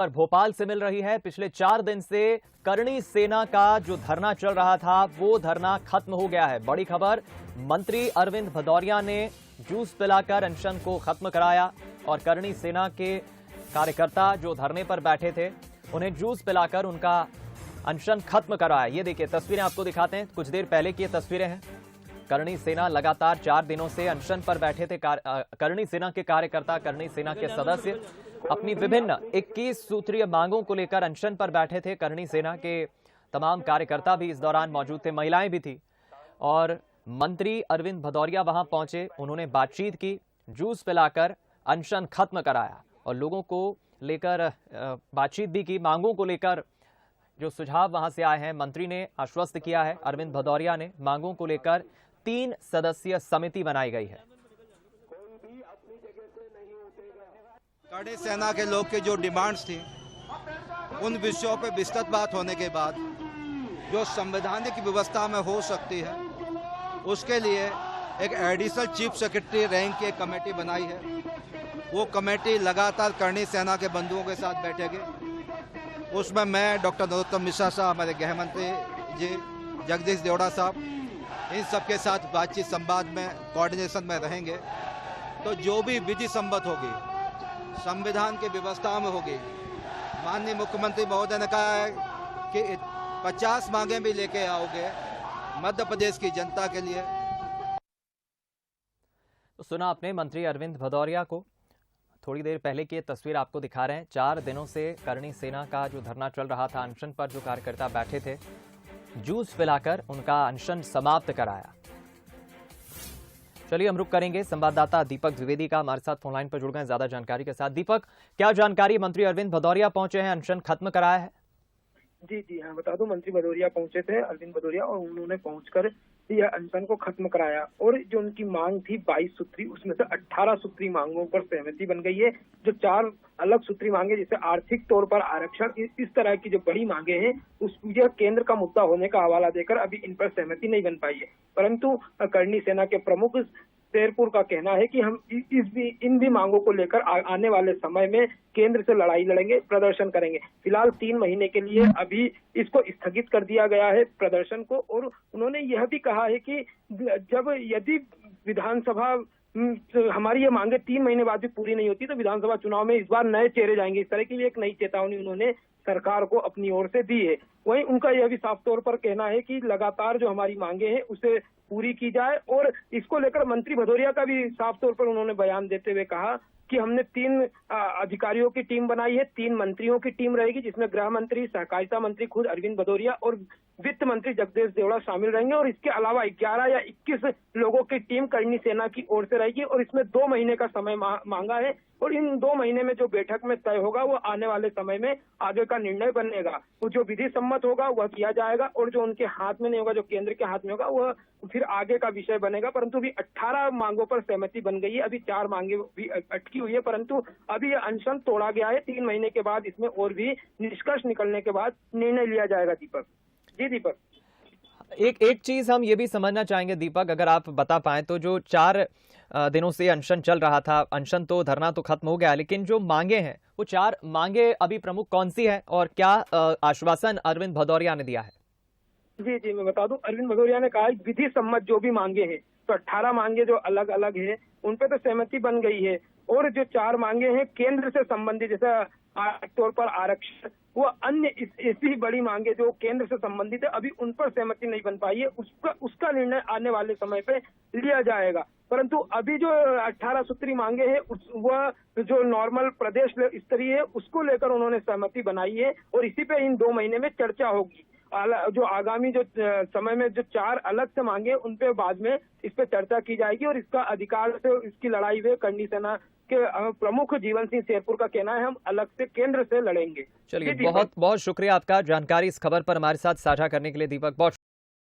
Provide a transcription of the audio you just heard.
और भोपाल से मिल रही है। पिछले 4 दिन से करणी सेना का जो धरना चल रहा था वो धरना खत्म हो गया है। बड़ी खबर, मंत्री अरविंद भदौरिया ने जूस पिलाकर अनशन को खत्म कराया और करणी सेना के कार्यकर्ता जो धरने पर बैठे थे उन्हें जूस पिलाकर उनका अनशन खत्म कराया। ये देखिए तस्वीरें आपको दिखाते हैं, कुछ देर पहले की ये तस्वीरें हैं। करणी सेना लगातार 4 दिनों से अनशन पर बैठे थे। करणी सेना के कार्यकर्ता, करणी सेना के सदस्य अपनी विभिन्न 21 सूत्रीय मांगों को लेकर अनशन पर बैठे थे। करणी सेना के तमाम कार्यकर्ता भी इस दौरान मौजूद थे, महिलाएं भी थी और मंत्री अरविंद भदौरिया वहां पहुंचे। उन्होंने बातचीत की, जूस पिलाकर अनशन खत्म कराया और लोगों को लेकर बातचीत भी की। मांगों को लेकर जो सुझाव वहां से आए हैं, मंत्री ने आश्वस्त किया है अरविंद भदौरिया ने, मांगों को लेकर 3 सदस्यीय समिति बनाई गई है। करणी सेना के लोग की जो डिमांड्स थी उन विषयों पर विस्तृत बात होने के बाद जो संवैधानिक व्यवस्था में हो सकती है उसके लिए एक एडिशनल चीफ सेक्रेटरी रैंक की एक कमेटी बनाई है। वो कमेटी लगातार करणी सेना के बंधुओं के साथ बैठेगी। उसमें मैं, डॉक्टर नरोत्तम मिश्रा साहब, हमारे गृह मंत्री जी, जगदीश देवड़ा साहब, इन सबके साथ बातचीत संवाद में कोऑर्डिनेशन में रहेंगे। तो जो भी विधि सम्मत होगी, संविधान की व्यवस्था में होगी। माननीय मुख्यमंत्री महोदय ने कहा है कि 50 मांगे भी लेके आओगे मध्य प्रदेश की जनता के लिए। तो सुना आपने मंत्री अरविंद भदौरिया को। थोड़ी देर पहले की तस्वीर आपको दिखा रहे हैं। 4 दिनों से करणी सेना का जो धरना चल रहा था, अनशन पर जो कार्यकर्ता बैठे थे, जूस पिलाकर उनका अनशन समाप्त कराया। चलिए हम रुक करेंगे, संवाददाता दीपक द्विवेदी का हमारे साथ फोनलाइन पर जुड़ गए ज्यादा जानकारी के साथ। दीपक, क्या जानकारी? मंत्री अरविंद भदौरिया पहुंचे हैं, अनशन खत्म कराया है? जी हाँ, बता दूं, मंत्री भदौरिया पहुंचे थे, अरविंद भदौरिया, और उन्होंने पहुंचकर यह अनशन को खत्म कराया। और जो उनकी मांग थी 22 सूत्री, उसमें से 18 सूत्री मांगों पर सहमति बन गई है। जो 4 अलग सूत्री मांगे, जैसे आर्थिक तौर पर आरक्षण, इस तरह की जो बड़ी मांगे हैं, यह केंद्र का मुद्दा होने का हवाला देकर अभी इन पर सहमति नहीं बन पाई है। परंतु करणी सेना के प्रमुख शेरपुर का कहना है कि हम इन भी मांगों को लेकर आने वाले समय में केंद्र से लड़ाई लड़ेंगे, प्रदर्शन करेंगे। फिलहाल 3 महीने के लिए अभी इसको स्थगित कर दिया गया है, प्रदर्शन को। और उन्होंने यह भी कहा है कि यदि विधानसभा हमारी ये मांगे 3 महीने बाद भी पूरी नहीं होती तो विधानसभा चुनाव में इस बार नए चेहरे जाएंगे। इस तरह की भी एक नई चेतावनी उन्होंने सरकार को अपनी ओर से दी है। वहीं उनका यह भी साफ तौर पर कहना है कि लगातार जो हमारी मांगे हैं उसे पूरी की जाए। और इसको लेकर मंत्री भदौरिया का भी साफ तौर पर उन्होंने बयान देते हुए कहा कि हमने 3 अधिकारियों की टीम बनाई है, 3 मंत्रियों की टीम रहेगी, जिसमें गृह मंत्री, सहकारिता मंत्री खुद अरविंद भदौरिया और वित्त मंत्री जगदीश देवड़ा शामिल रहेंगे। और इसके अलावा 11 या 21 लोगों की टीम करणी सेना की ओर से रहेगी। और इसमें 2 महीने का समय मांगा है। और इन 2 महीने में जो बैठक में तय होगा वो आने वाले समय में आगे का निर्णय बनेगा। वो जो विधि सम्मत होगा वह किया जाएगा और जो उनके हाथ में नहीं होगा, जो केंद्र के हाथ में होगा, वह फिर आगे का विषय बनेगा। परंतु अभी 18 मांगों पर सहमति बन गई है। अभी 4 मांगे भी अटकी हुई है, परंतु अभी यह अनशन तोड़ा गया है। 3 महीने के बाद इसमें और भी निष्कर्ष निकलने के बाद निर्णय लिया जाएगा। दीपक जी। दीपक, एक चीज हम ये भी समझना चाहेंगे दीपक, अगर आप बता पाएं तो जो 4 दिनों से अनशन चल रहा था, अनशन तो, धरना तो खत्म हो गया, लेकिन जो मांगे हैं वो 4 मांगे अभी प्रमुख कौन सी है और क्या आश्वासन अरविंद भदौरिया ने दिया है? जी, मैं बता दूं, अरविंद भदौरिया ने कहा विधि सम्मत जो भी मांगे हैं, तो 18 मांगे जो अलग अलग है उन पे तो सहमति बन गई है। और जो 4 मांगे हैं केंद्र से संबंधित, जैसे आर्थिक तौर पर आरक्षण, वो अन्य ऐसी बड़ी मांगे जो केंद्र से संबंधित है, अभी उन पर सहमति नहीं बन पाई है। उसका निर्णय आने वाले समय पे लिया जाएगा। परंतु अभी जो 18 सूत्री मांगे हैं वह जो नॉर्मल प्रदेश स्तरीय है उसको लेकर उन्होंने सहमति बनाई है। और इसी पे इन 2 महीने में चर्चा होगी। जो आगामी जो समय में जो 4 अलग से मांगे उन पे बाद में इस पे चर्चा की जाएगी। और इसका अधिकार से इसकी लड़ाई में करणी सेना के प्रमुख जीवन सिंह शेरपुर का कहना है हम अलग से केंद्र से लड़ेंगे। चलिए, बहुत बहुत शुक्रिया आपका जानकारी इस खबर पर हमारे साथ साझा करने के लिए दीपक। बहुत